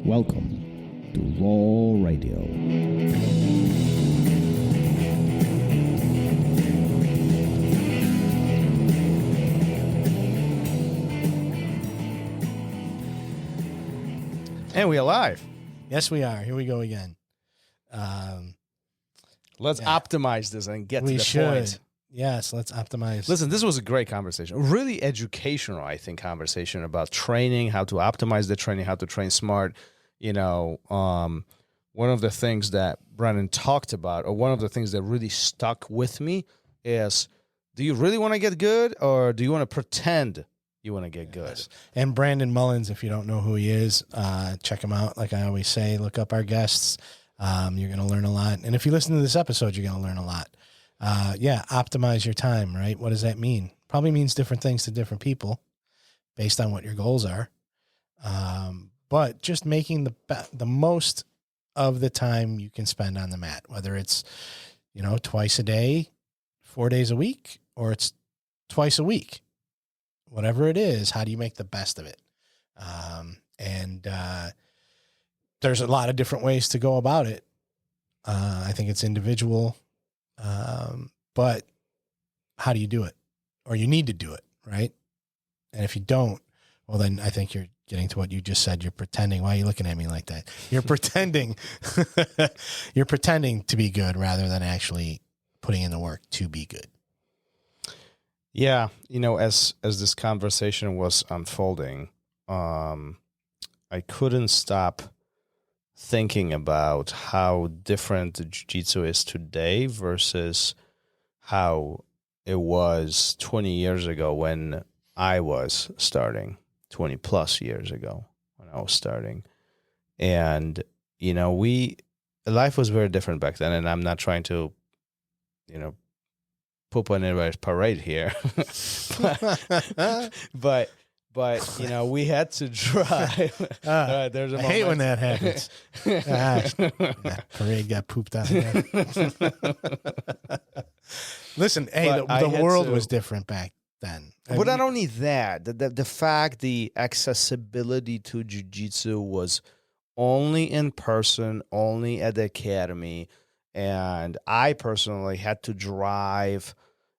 Welcome to Raw Radio. And we're live. Yes, we are. Here we go again. Let's optimize this and get to the point. Yes, let's optimize. Listen, this was a great conversation. Really educational, I think, conversation about training, how to optimize the training, how to train smart. You know, one of the things that Brandon talked about, or one of the things that really stuck with me is, do you really want to get good, or do you want to pretend you want to get good? Yes. And Brandon Mullins, if you don't know who he is, check him out. Like I always say, look up our guests. You're going to learn a lot. And if you listen to this episode, you're going to learn a lot. Optimize your time, right? What does that mean? Probably means different things to different people based on what your goals are. But just making the most of the time you can spend on the mat, whether it's, twice a day, 4 days a week, or it's twice a week, whatever it is, how do you make the best of it? There's a lot of different ways to go about it. I think it's individual. But how do you do it? Or you need to do it, right? And if you don't, well, then I think you're getting to what you just said. You're pretending. Why are you looking at me like that? You're pretending. You're pretending to be good rather than actually putting in the work to be good. Yeah, as this conversation was unfolding, I couldn't stop thinking about how different the jiu-jitsu is today versus how it was 20 years ago when I was starting, 20 plus years ago when I was starting. And, life was very different back then. And I'm not trying to, poop on anybody's parade here. but we had to drive. There's I hate when that happens. That parade got pooped on. Listen, hey, the world was different back then. But not only that, the fact the accessibility to jiu-jitsu was only in person, only at the academy, and I personally had to drive.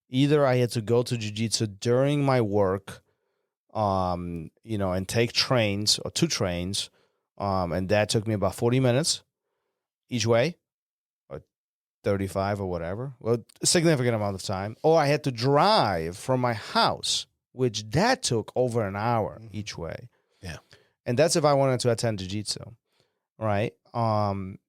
Either I had to go to jiu-jitsu during my work, and take trains or 2 trains, and that took me about 40 minutes each way, or 35 or whatever. Well, a significant amount of time. Or I had to drive from my house, which that took over an hour each way. Yeah, and that's if I wanted to attend jiu-jitsu, right? And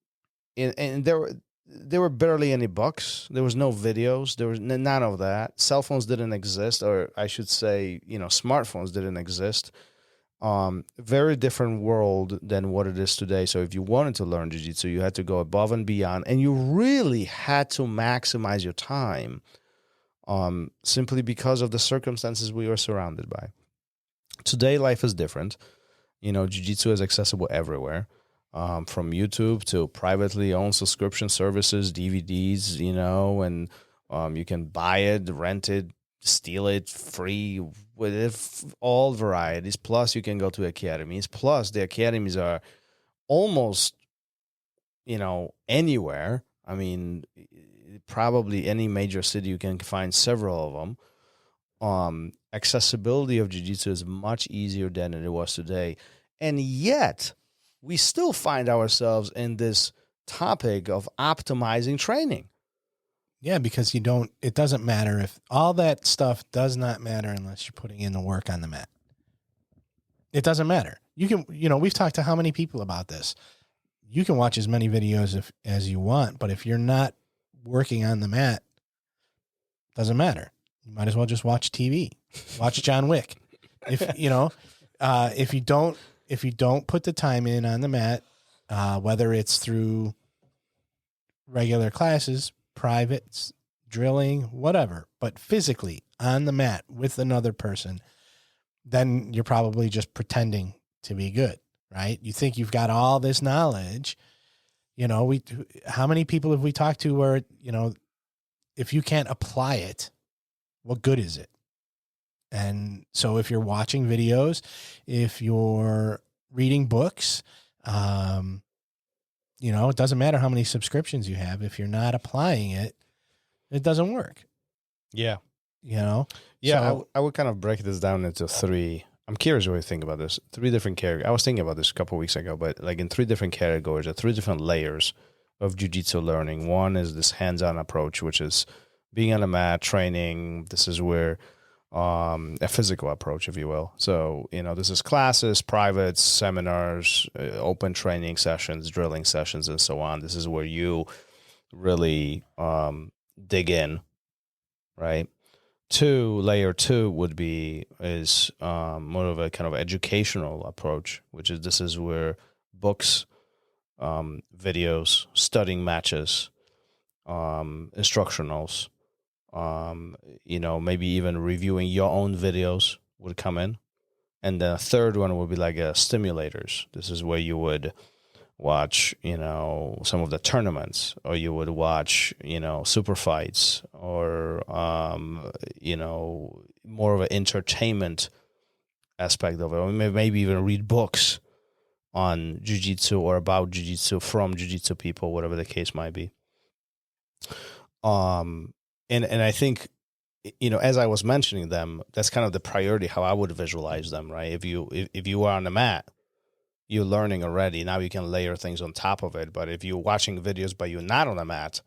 there were barely any books. There was no videos. There was none of that. Cell phones didn't exist, or I should say, smartphones didn't exist. Very different world than what it is today. So if you wanted to learn jiu-jitsu, you had to go above and beyond, and you really had to maximize your time, simply because of the circumstances we were surrounded by. Today, life is different. Jiu-jitsu is accessible everywhere. From YouTube to privately owned subscription services, DVDs, and you can buy it, rent it, steal it, free, with it, all varieties. Plus, you can go to academies. Plus, the academies are almost, anywhere. I mean, probably any major city you can find several of them. Accessibility of jiu-jitsu is much easier than it was today. And yet, we still find ourselves in this topic of optimizing training. Yeah, because it doesn't matter if all that stuff does not matter unless you're putting in the work on the mat. It doesn't matter. You can, we've talked to how many people about this. You can watch as many videos as you want, but if you're not working on the mat, it doesn't matter. You might as well just watch TV, watch John Wick. If you don't put the time in on the mat, whether it's through regular classes, privates, drilling, whatever, but physically on the mat with another person, then you're probably just pretending to be good, right? You think you've got all this knowledge. How many people have we talked to where, if you can't apply it, what good is it? And so if you're watching videos, if you're reading books, You know, it doesn't matter how many subscriptions you have. If you're not applying it, it doesn't work. Yeah. You know? Yeah, So, I would kind of break this down into three. I'm curious what you think about this. Three different categories. I was thinking about this a couple of weeks ago, but like in three different categories or three different layers of jiu-jitsu learning. One is this hands-on approach, which is being on the mat, training. This is where a physical approach, if you will. So, you know, this is classes, privates, seminars, open training sessions, drilling sessions, and so on. This is where you really dig in, right? Layer two would be more of a kind of educational approach, which is this is where books, videos, studying matches, instructionals, you know, maybe even reviewing your own videos would come in. And the third one would be like stimulators. This is where you would watch, you know, some of the tournaments, or you would watch, you know, super fights, or, you know, more of an entertainment aspect of it, or maybe even read books on jiu-jitsu or about jiu-jitsu from jiu-jitsu people, whatever the case might be. And I think, you know, as I was mentioning them, that's kind of the priority, how I would visualize them, right? If you are on the mat, you're learning already. Now you can layer things on top of it. But if you're watching videos but you're not on the mat,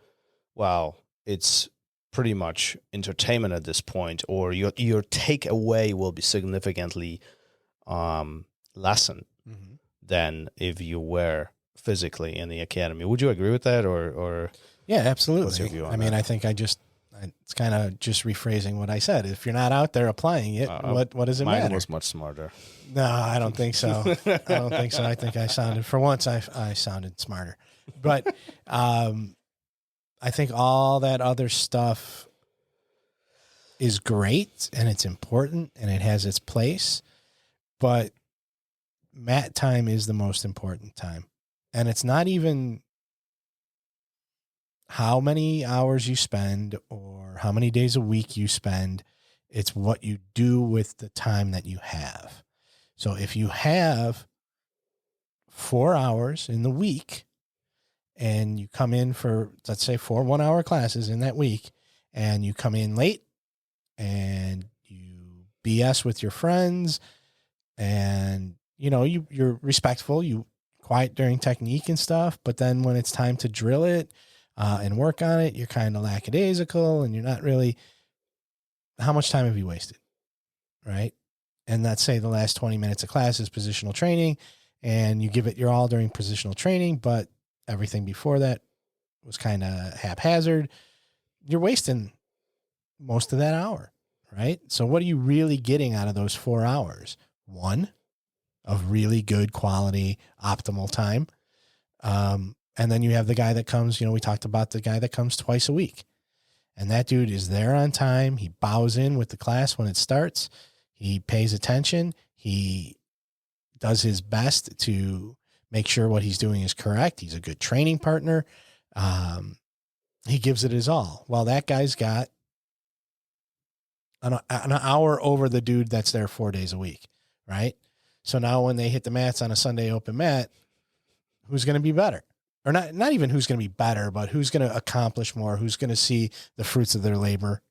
well, it's pretty much entertainment at this point, or your takeaway will be significantly lessened than if you were physically in the academy. Would you agree with that, or yeah, absolutely. What's your view on I mean, that? I think it's kind of just rephrasing what I said. If you're not out there applying it, what does it mine matter? was much smarter. No, I don't think so. I don't think so. I think I sounded, for once, I sounded smarter. But I think all that other stuff is great and it's important and it has its place. But mat time is the most important time. And it's not even how many hours you spend or how many days a week you spend. It's what you do with the time that you have. So if you have 4 hours in the week and you come in for, let's say, 4 1-hour classes in that week, and you come in late and you BS with your friends, and, you know, you're respectful, you quiet during technique and stuff, but then when it's time to drill it and work on it, you're kind of lackadaisical and you're not really, how much time have you wasted? Right? And let's say the last 20 minutes of class is positional training, and you give it your all during positional training, but everything before that was kind of haphazard. You're wasting most of that hour, right? So what are you really getting out of those 4 hours? 1, of really good quality, optimal time. And then you have the guy that comes, you know, we talked about the guy that comes twice a week, and that dude is there on time. He bows in with the class when it starts. He pays attention. He does his best to make sure what he's doing is correct. He's a good training partner. He gives it his all. Well, that guy's got an hour over the dude that's there 4 days a week, right? So now when they hit the mats on a Sunday open mat, who's going to be better? Or not even who's going to be better, but who's going to accomplish more, who's going to see the fruits of their labor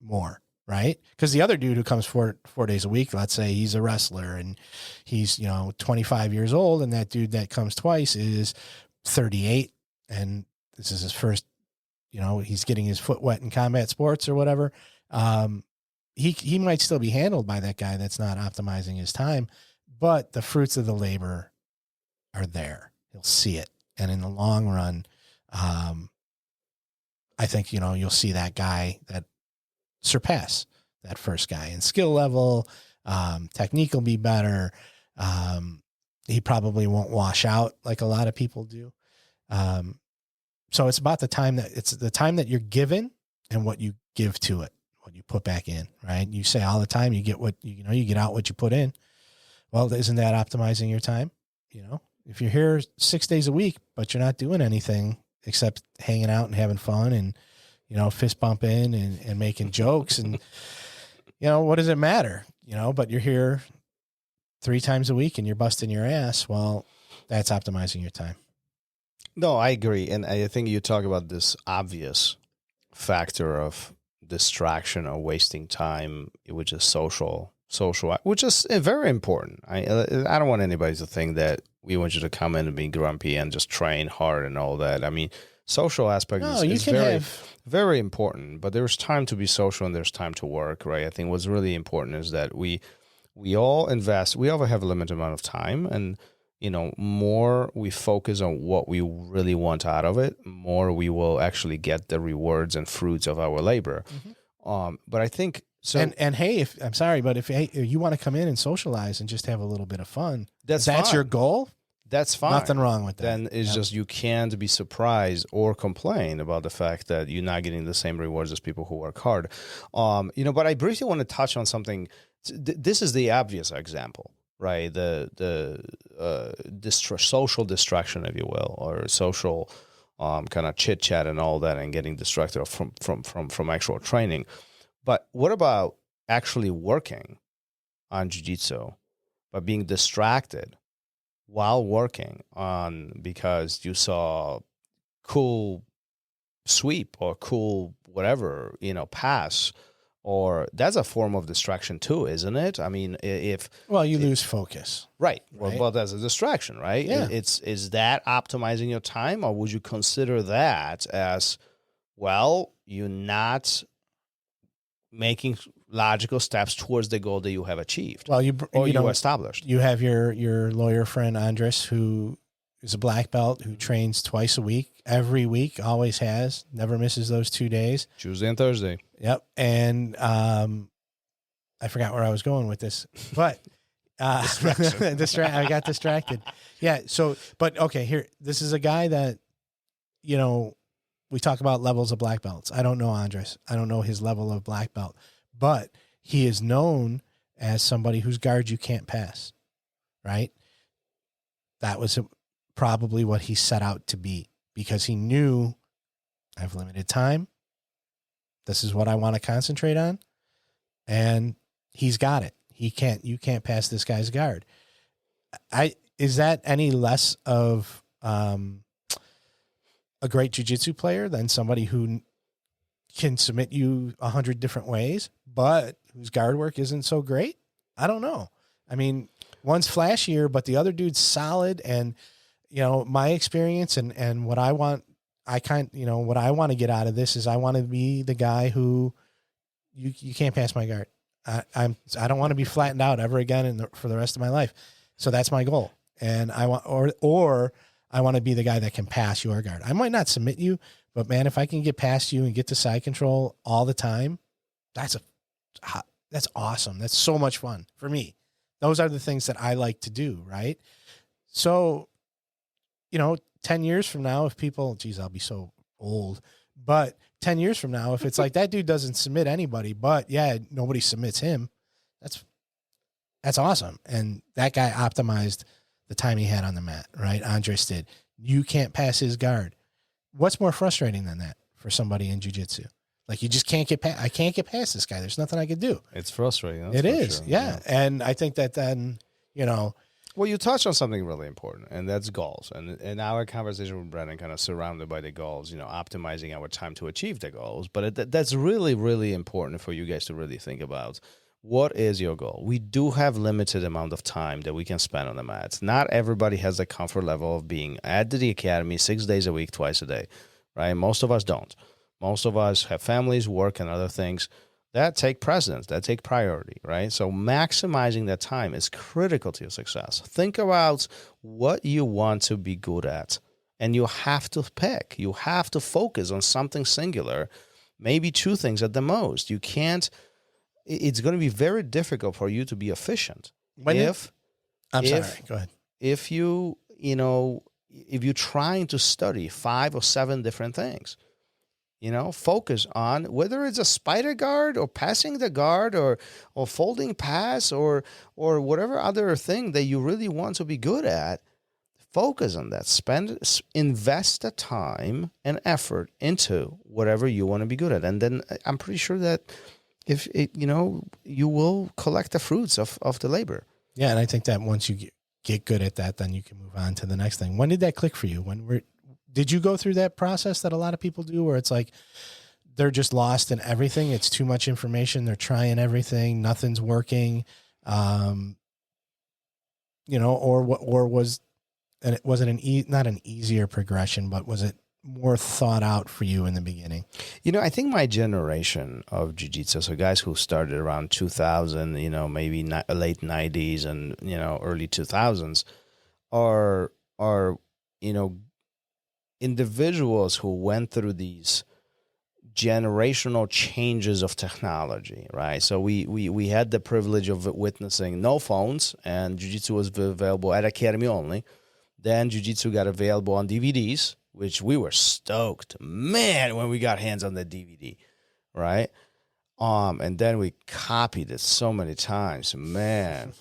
more, right? Because the other dude who comes 4 days a week, let's say he's a wrestler and he's, 25 years old, and that dude that comes twice is 38, and this is his first, he's getting his foot wet in combat sports or whatever. He might still be handled by that guy that's not optimizing his time, but the fruits of the labor are there. He'll see it. And in the long run, I think, you'll see that guy that surpass that first guy in skill level. Technique will be better. He probably won't wash out like a lot of people do. So it's about the time that you're given and what you give to it, what you put back in, right? You say all the time, you get what, you get out what you put in. Well, isn't that optimizing your time? If you're here 6 days a week, but you're not doing anything except hanging out and having fun and, fist bumping and making jokes and, what does it matter? But you're here 3 times a week and you're busting your ass. Well, That's optimizing your time. No, I agree. And I think you talk about this obvious factor of distraction or wasting time, which is social, which is very important. I don't want anybody to think that we want you to come in and be grumpy and just train hard and all that. I mean, social aspect is very important, but there's time to be social and there's time to work, right? I think what's really important is that we all invest, we all have a limited amount of time, and more we focus on what we really want out of it, more we will actually get the rewards and fruits of our labor. But I think so. And hey, if you want to come in and socialize and just have a little bit of fun, that's fine. Your goal. That's fine. Nothing wrong with that. Then it's just you can't be surprised or complain about the fact that you're not getting the same rewards as people who work hard. But I briefly want to touch on something. This is the obvious example, right? The social distraction, if you will, or social kind of chit chat and all that, and getting distracted from actual training. But what about actually working on jiu-jitsu, but being distracted while working on because you saw cool sweep or cool whatever, pass, or that's a form of distraction too, isn't it? I mean, you lose focus. Right. Well, that's a distraction, right? Yeah. Is that optimizing your time, or would you consider that as, well, you're not making logical steps towards the goal that you have achieved, you established? You have your lawyer friend Andres, who is a black belt, who trains twice a week, every week, always has, never misses those 2 days, Tuesday and Thursday. Yep. And I forgot where I was going with this, but I got distracted. Yeah. So, but okay, here, this is a guy that, we talk about levels of black belts. I don't know Andres. I don't know his level of black belt, but he is known as somebody whose guard you can't pass, right? That was probably what he set out to be, because he knew I have limited time. This is what I want to concentrate on. And he's got it. You can't pass this guy's guard. Is that any less of a great jiu-jitsu player than somebody who can submit you 100 different ways, but whose guard work isn't so great? I don't know. I mean, one's flashier, but the other dude's solid. And, my experience and what I want, what I want to get out of this is I want to be the guy who you can't pass my guard. I don't want to be flattened out ever again for the rest of my life. So that's my goal. And I want, or I want to be the guy that can pass your guard. I might not submit you, but man, if I can get past you and get to side control all the time, that's awesome. That's so much fun for me. Those are the things that I like to do. Right. So, 10 years from now, if people, geez, I'll be so old, but 10 years from now, if it's like that dude doesn't submit anybody, but yeah, nobody submits him, that's awesome. And that guy optimized the time he had on the mat, right? Andres did. You can't pass his guard. What's more frustrating than that for somebody in jiu-jitsu? Like, you just can't get past, I can't get past this guy. There's nothing I could do. It's frustrating. It is. Sure. Yeah. And I think that then, well, you touched on something really important, and that's goals. And our conversation with Brandon kind of surrounded by the goals, optimizing our time to achieve the goals. But that's really, really important for you guys to really think about. What is your goal? We do have limited amount of time that we can spend on the mats. Not everybody has the comfort level of being at the academy 6 days a week, twice a day, right? Most of us don't. Most of us have families, work, and other things that take precedence, that take priority, right? So maximizing that time is critical to your success. Think about what you want to be good at, and you have to pick. You have to focus on something singular, maybe two things at the most. You can't. It's going to be very difficult for you to be efficient. Go ahead. If you're trying to study 5 or 7 different things, focus on whether it's a spider guard or passing the guard or folding pass or whatever other thing that you really want to be good at. Focus on that. Invest the time and effort into whatever you want to be good at, and then I'm pretty sure that you will collect the fruits of the labor. Yeah, and I think that once you get good at that, then you can move on to the next thing. When did that click for you? Did you go through that process that a lot of people do where it's like they're just lost in everything? It's too much information. They're trying everything. Nothing's working. Or was it not an easier progression, but was it more thought out for you in the beginning? I think my generation of jiu-jitsu, so guys who started around 2000, maybe late 90s and, early 2000s are individuals who went through these generational changes of technology, right? So we had the privilege of witnessing no phones, and jiu-jitsu was available at Academy only. Then jiu-jitsu got available on DVDs, which we were stoked, man, when we got hands on the DVD, right? And then we copied it so many times, man.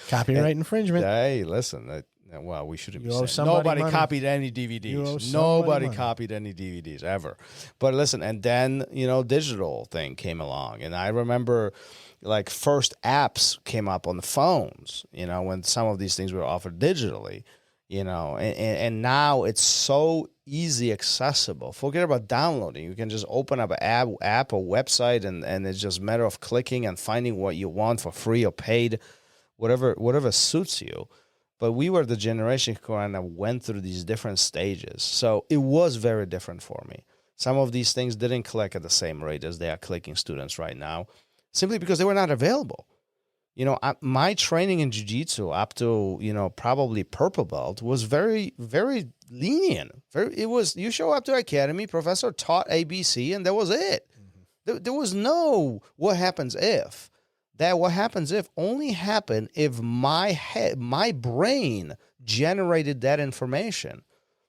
Copyright infringement. Hey, listen, well, we shouldn't be owe saying. Nobody money. copied any DVDs. Nobody copied any DVDs ever. But listen, and then, digital thing came along. And I remember like first apps came up on the phones, when some of these things were offered digitally, and now it's so easy accessible. Forget about downloading. You can just open up an app or website, and it's just a matter of clicking and finding what you want for free or paid, whatever suits you. But we were the generation who kind of went through these different stages. So it was very different for me. Some of these things didn't click at the same rate as they are clicking students right now, simply because they were not available. My training in jiu-jitsu up to, probably purple belt was very, very lenient. You show up to academy, professor taught ABC, and that was it. Mm-hmm. There was no what happens if. That what happens if only happened if my brain generated that information.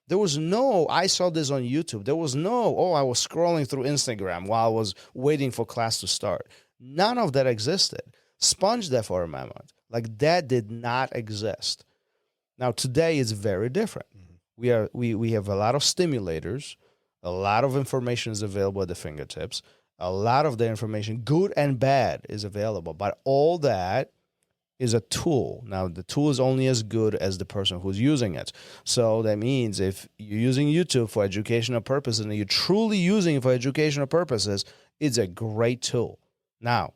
There was no, I saw this on YouTube. There was no, I was scrolling through Instagram while I was waiting for class to start. None of that existed. Sponge that for a moment. Like that did not exist. Now today is very different. Mm-hmm. We have a lot of stimulators. A lot of information is available at the fingertips. A lot of the information, good and bad, is available. But all that is a tool. Now, the tool is only as good as the person who's using it. So that means if you're using YouTube for educational purposes and you're truly using it for educational purposes, it's a great tool. Now,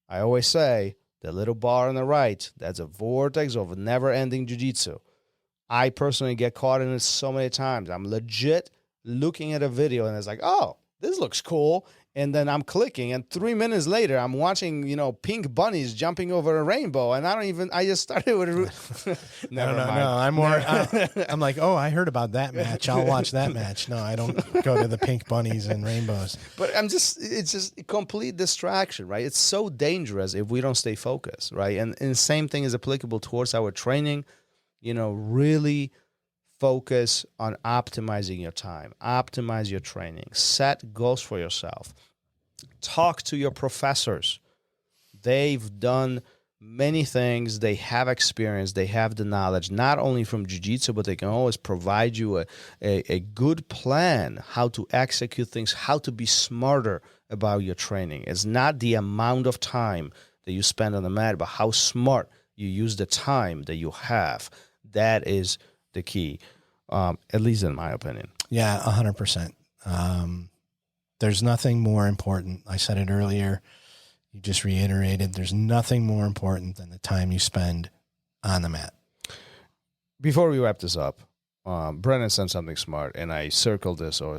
I always say, the little bar on the right, that's a vortex of never-ending jiu-jitsu. I personally get caught in it so many times. I'm legit looking at a video and it's like, oh, this looks cool. And then I'm clicking, and 3 minutes later, I'm watching, pink bunnies jumping over a rainbow, and I just started with. No. I'm like, I heard about that match. I'll watch that match. No, I don't go to the pink bunnies and rainbows. But it's just a complete distraction, right? It's so dangerous if we don't stay focused, right? And the same thing is applicable towards our training. Really focus on optimizing your time, optimize your training, set goals for yourself. Talk to your professors. They've done many things. They have experience. They have the knowledge, not only from jiu-jitsu, but they can always provide you a good plan, how to execute things, how to be smarter about your training. It's not the amount of time that you spend on the mat, but how smart you use the time that you have. That is the key, at least in my opinion. Yeah, 100%. There's nothing more important. I said it earlier. You just reiterated. There's nothing more important than the time you spend on the mat. Before we wrap this up, Brandon sent something smart, and I circled this or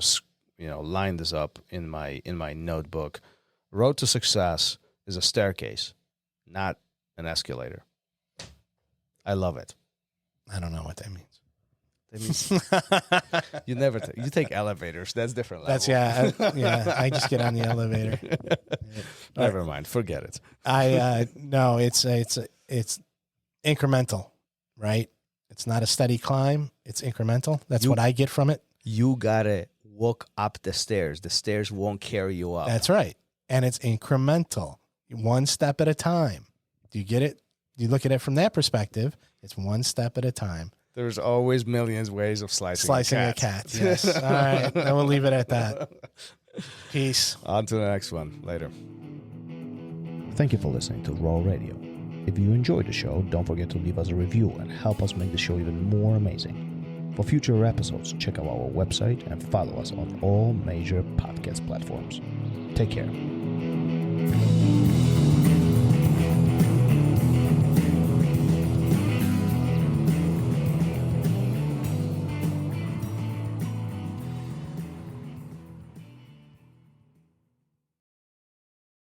lined this up in my notebook. Road to success is a staircase, not an escalator. I love it. I don't know what that means. That means you take elevators. That's different level. I just get on the elevator. Never mind. Forget it. No, it's incremental, right? It's not a steady climb. It's incremental. That's what I get from it. You gotta walk up the stairs. The stairs won't carry you up. That's right. And it's incremental, one step at a time. Do you get it? You look at it from that perspective. It's one step at a time. There's always millions ways of slicing a cat. Yes. All right. Then we'll leave it at that. Peace. On to the next one. Later. Thank you for listening to Raw Radio. If you enjoyed the show, don't forget to leave us a review and help us make the show even more amazing. For future episodes, check out our website and follow us on all major podcast platforms. Take care.